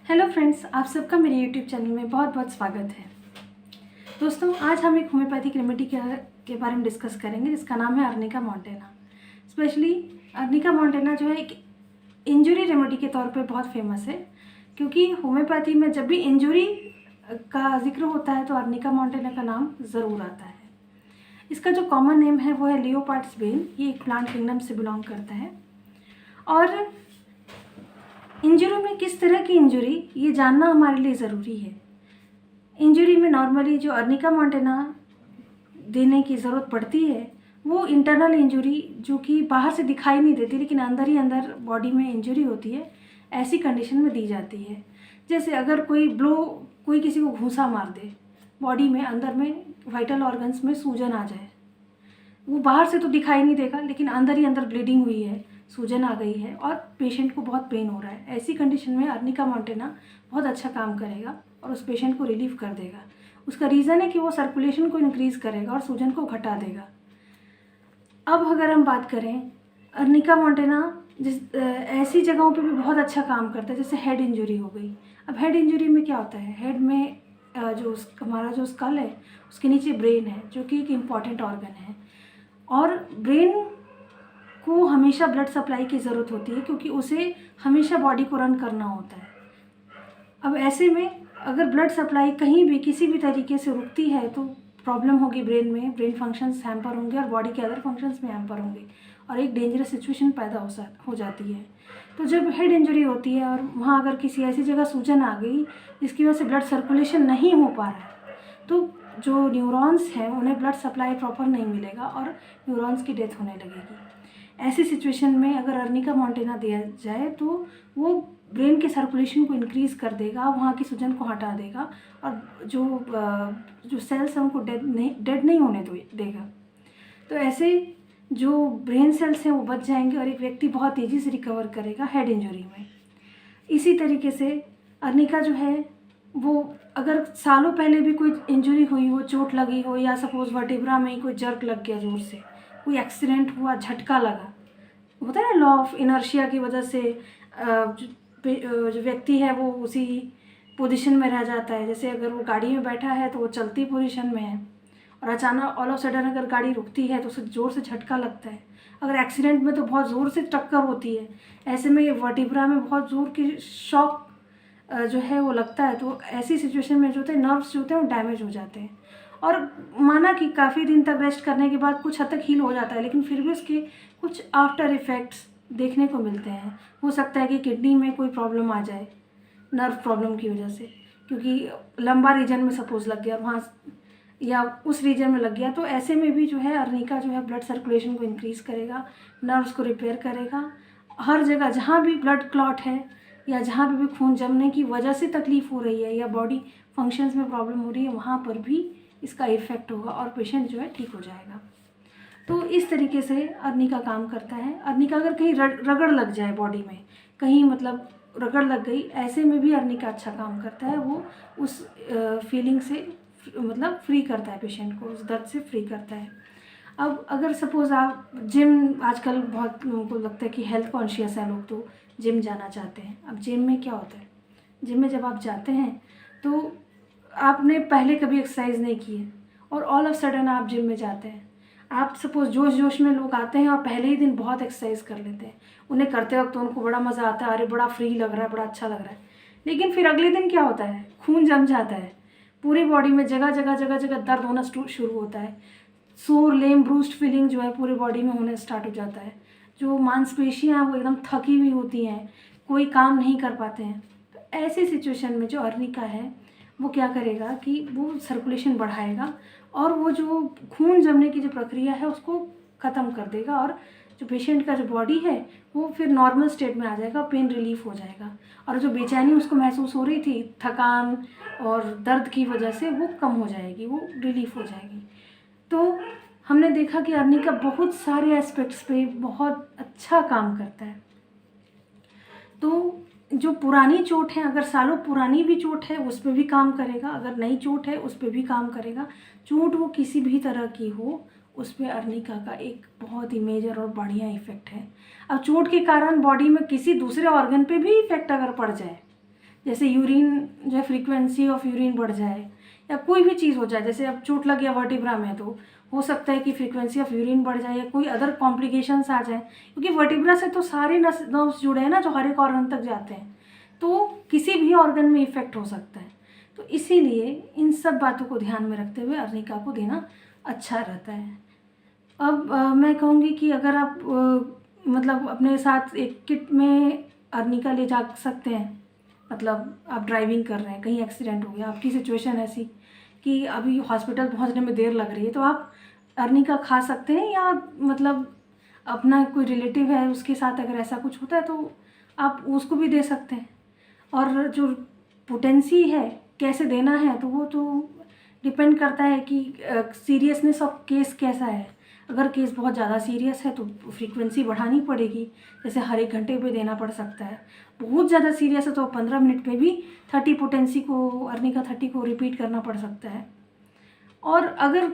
Hello friends, आप सबका मेरे यूट्यूब चैनल में बहुत बहुत स्वागत है। दोस्तों, आज हम एक होम्योपैथिक रेमेडी के बारे में डिस्कस करेंगे जिसका नाम है arnica montana. Specially arnica montana जो है एक इंजरी रेमेडी के तौर पे बहुत फेमस है, क्योंकि होम्योपैथी में जब भी इंजरी का जिक्र होता है तो अर्निका मॉन्टेना का नाम ज़रूर आता है। इसका जो कॉमन नेम है वो है लियोपार्ड्स बेन। ये एक प्लांट किंगडम से बिलोंग करता है। और इंजरी में किस तरह की इंजरी, ये जानना हमारे लिए ज़रूरी है। इंजरी में नॉर्मली जो अर्निका मॉन्टेना देने की ज़रूरत पड़ती है वो इंटरनल इंजरी, जो कि बाहर से दिखाई नहीं देती लेकिन अंदर ही अंदर बॉडी में इंजरी होती है, ऐसी कंडीशन में दी जाती है। जैसे अगर कोई किसी को घूंसा मार दे, बॉडी में अंदर में वाइटल ऑर्गन्स में सूजन आ जाए, वो बाहर से तो दिखाई नहीं देगा लेकिन अंदर ही अंदर ब्लीडिंग हुई है, सूजन आ गई है और पेशेंट को बहुत पेन हो रहा है, ऐसी कंडीशन में अर्निका मॉन्टेना बहुत अच्छा काम करेगा और उस पेशेंट को रिलीफ कर देगा। उसका रीज़न है कि वो सर्कुलेशन को इंक्रीज़ करेगा और सूजन को घटा देगा। अब अगर हम बात करें, अर्निका मॉन्टेना ऐसी जगहों पे भी बहुत अच्छा काम करता है, जैसे हेड इंजरी हो गई। अब हेड इंजरी में क्या होता है, हेड में हमारा जो स्कल है उसके नीचे ब्रेन है, जो कि एक इम्पॉर्टेंट ऑर्गन है और ब्रेन को हमेशा ब्लड सप्लाई की ज़रूरत होती है, क्योंकि उसे हमेशा बॉडी को रन करना होता है। अब ऐसे में अगर ब्लड सप्लाई कहीं भी किसी भी तरीके से रुकती है तो प्रॉब्लम होगी ब्रेन में, ब्रेन फंक्शंस हैम्पर होंगे और बॉडी के अदर फंक्शंस में हैम्पर होंगे और एक डेंजरस सिचुएशन पैदा हो जाती है। तो जब हेड इंजरी होती है और वहाँ अगर किसी ऐसी जगह सूजन आ गई जिसकी वजह से ब्लड सर्कुलेशन नहीं हो पा रहा है, तो जो न्यूरॉन्स हैं उन्हें ब्लड सप्लाई प्रॉपर नहीं मिलेगा और न्यूरॉन्स की डेथ होने लगेगी। ऐसी सिचुएशन में अगर अर्निका मॉन्टेना दिया जाए तो वो ब्रेन के सर्कुलेशन को इंक्रीज़ कर देगा, वहाँ की सूजन को हटा देगा और जो सेल्स हैं उनको डेड नहीं होने देगा। तो ऐसे जो ब्रेन सेल्स हैं वो बच जाएंगे और एक व्यक्ति बहुत तेज़ी से रिकवर करेगा हेड इंजरी में। इसी तरीके से अर्निका जो है वो अगर सालों पहले भी कोई इंजरी हुई हो, चोट लगी हो, या सपोज़ वर्टिब्रा में ही कोई जर्क लग गया जोर से, कोई एक्सीडेंट हुआ, झटका लगा, होता है ना लॉ ऑफ इनर्शिया की वजह से जो व्यक्ति है वो उसी पोजीशन में रह जाता है। जैसे अगर वो गाड़ी में बैठा है तो वो चलती पोजीशन में है और अचानक ऑल ऑफ सडन अगर गाड़ी रुकती है तो उसे ज़ोर से झटका लगता है। अगर एक्सीडेंट में तो बहुत ज़ोर से टक्कर होती है, ऐसे में ये वर्टिब्रा में बहुत ज़ोर की शॉक जो है वो लगता है। तो ऐसी सिचुएशन में जो होते हैं नर्व्स जो होते हैं वो डैमेज हो जाते हैं और माना कि काफ़ी दिन तक रेस्ट करने के बाद कुछ हद तक हील हो जाता है, लेकिन फिर भी उसके कुछ आफ्टर इफ़ेक्ट्स देखने को मिलते हैं। हो सकता है कि किडनी में कोई प्रॉब्लम आ जाए नर्व प्रॉब्लम की वजह से, क्योंकि लंबा रीजन में सपोज लग गया वहाँ या उस रीजन में लग गया। तो ऐसे में भी जो है अर्निका जो है ब्लड सर्कुलेशन को इंक्रीज़ करेगा, नर्व्स को रिपेयर करेगा। हर जगह जहाँ भी ब्लड क्लॉट है या जहाँ भी खून जमने की वजह से तकलीफ़ हो रही है या बॉडी फंक्शंस में प्रॉब्लम हो रही है, वहाँ पर भी इसका इफ़ेक्ट होगा और पेशेंट जो है ठीक हो जाएगा। तो इस तरीके से अर्निका काम करता है। अर्निका अगर कहीं रगड़ लग जाए बॉडी में, कहीं मतलब रगड़ लग गई, ऐसे में भी अर्निका अच्छा काम करता है। वो उस फीलिंग से मतलब फ्री करता है पेशेंट को, उस दर्द से फ्री करता है। अब अगर सपोज़ आप जिम, आजकल बहुत लोगों को लगता है कि हेल्थ कॉन्शियस है लोग, तो जिम जाना चाहते हैं। अब जिम में क्या होता है, जिम में जब आप जाते हैं तो आपने पहले कभी एक्सरसाइज नहीं की है और ऑल ऑफ सडन आप जिम में जाते हैं। आप सपोज़ जोश में लोग आते हैं और पहले ही दिन बहुत एक्सरसाइज कर लेते हैं, उन्हें करते वक्त तो उनको बड़ा मज़ा आता है, अरे बड़ा फ्री लग रहा है, बड़ा अच्छा लग रहा है। लेकिन फिर अगले दिन क्या होता है, खून जम जाता है पूरी बॉडी में, जगह जगह दर्द होना शुरू होता है। सोर लेम ब्रूस्ड फीलिंग जो है पूरी बॉडी में होने स्टार्ट हो जाता है। जो मांसपेशियाँ हैं वो एकदम थकी हुई होती हैं, कोई काम नहीं कर पाते हैं। तो ऐसी सिचुएशन में जो अर्निका है वो क्या करेगा कि वो सर्कुलेशन बढ़ाएगा और वो जो खून जमने की जो प्रक्रिया है उसको ख़त्म कर देगा और जो पेशेंट का जो बॉडी है वो फिर नॉर्मल स्टेट में आ जाएगा, पेन रिलीफ हो जाएगा और जो बेचैनी उसको महसूस हो रही थी थकान और दर्द की वजह से वो कम हो जाएगी, वो रिलीफ हो जाएगी। तो हमने देखा कि अर्निका बहुत सारे एस्पेक्ट्स पे बहुत अच्छा काम करता है। तो जो पुरानी चोट है, अगर सालों पुरानी भी चोट है उस पर भी काम करेगा, अगर नई चोट है उस पर भी काम करेगा। चोट वो किसी भी तरह की हो, उस पर अर्निका का एक बहुत ही मेजर और बढ़िया इफ़ेक्ट है। अब चोट के कारण बॉडी में किसी दूसरे ऑर्गन पे भी इफ़ेक्ट अगर पड़ जाए जैसे यूरिन जो है फ्रीक्वेंसी ऑफ यूरिन बढ़ जाए या कोई भी चीज़ हो जाए, जैसे अब चोट लग गया वर्टिब्रा में तो हो सकता है कि फ्रीक्वेंसी ऑफ यूरिन बढ़ जाए या कोई अदर कॉम्प्लिकेशंस आ जाए, क्योंकि वर्टिब्रा से तो सारे नर्व्स जुड़े हैं ना जो हर एक ऑर्गन तक जाते हैं, तो किसी भी ऑर्गन में इफेक्ट हो सकता है। तो इसीलिए इन सब बातों को ध्यान में रखते हुए अर्निका को देना अच्छा रहता है। अब मैं कहूँगी कि अगर आप मतलब अपने साथ एक किट में अर्निका ले जा सकते हैं, मतलब आप ड्राइविंग कर रहे हैं, कहीं एक्सीडेंट हो गया, आपकी सिचुएशन ऐसी कि अभी हॉस्पिटल पहुंचने में देर लग रही है, तो आप अर्निका खा सकते हैं, या मतलब अपना कोई रिलेटिव है उसके साथ अगर ऐसा कुछ होता है तो आप उसको भी दे सकते हैं। और जो पोटेंसी है कैसे देना है तो वो तो डिपेंड करता है कि सीरियसनेस ऑफ केस कैसा है। अगर केस बहुत ज़्यादा सीरियस है तो फ्रीक्वेंसी बढ़ानी पड़ेगी, जैसे हर एक घंटे पे देना पड़ सकता है। बहुत ज़्यादा सीरियस है तो 15 मिनट में भी 30 पोटेंसी को अर्निका 30 को रिपीट करना पड़ सकता है। और अगर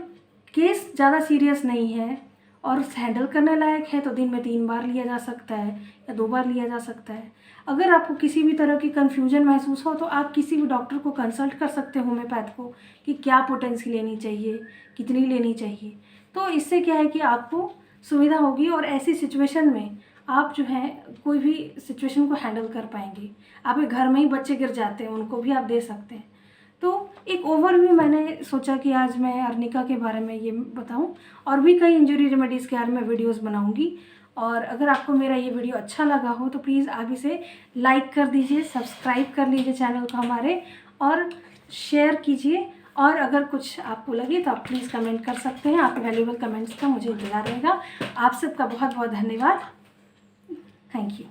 केस ज़्यादा सीरियस नहीं है और हैंडल करने लायक है तो दिन में 3 बार लिया जा सकता है या 2 बार लिया जा सकता है। अगर आपको किसी भी तरह की कन्फ्यूजन महसूस हो तो आप किसी भी डॉक्टर को कंसल्ट कर सकते हो, होम्योपैथ को, कि क्या पोटेंसी लेनी चाहिए, कितनी लेनी चाहिए। तो इससे क्या है कि आपको सुविधा होगी और ऐसी सिचुएशन में आप जो है कोई भी सिचुएशन को हैंडल कर पाएंगे। आपके घर में ही बच्चे गिर जाते हैं, उनको भी आप दे सकते हैं। तो एक ओवरव्यू मैंने सोचा कि आज मैं अर्निका के बारे में ये बताऊं, और भी कई इंजरी रेमेडीज़ के बारे में वीडियोस बनाऊंगी। और अगर आपको मेरा ये वीडियो अच्छा लगा हो तो प्लीज़ आप इसे लाइक कर दीजिए, सब्सक्राइब कर लीजिए चैनल को हमारे, और शेयर कीजिए। और अगर कुछ आपको लगे तो आप प्लीज़ कमेंट कर सकते हैं। आपके वैल्यूएबल कमेंट्स का मुझे इंतजार रहेगा। आप सबका बहुत बहुत धन्यवाद। Thank you.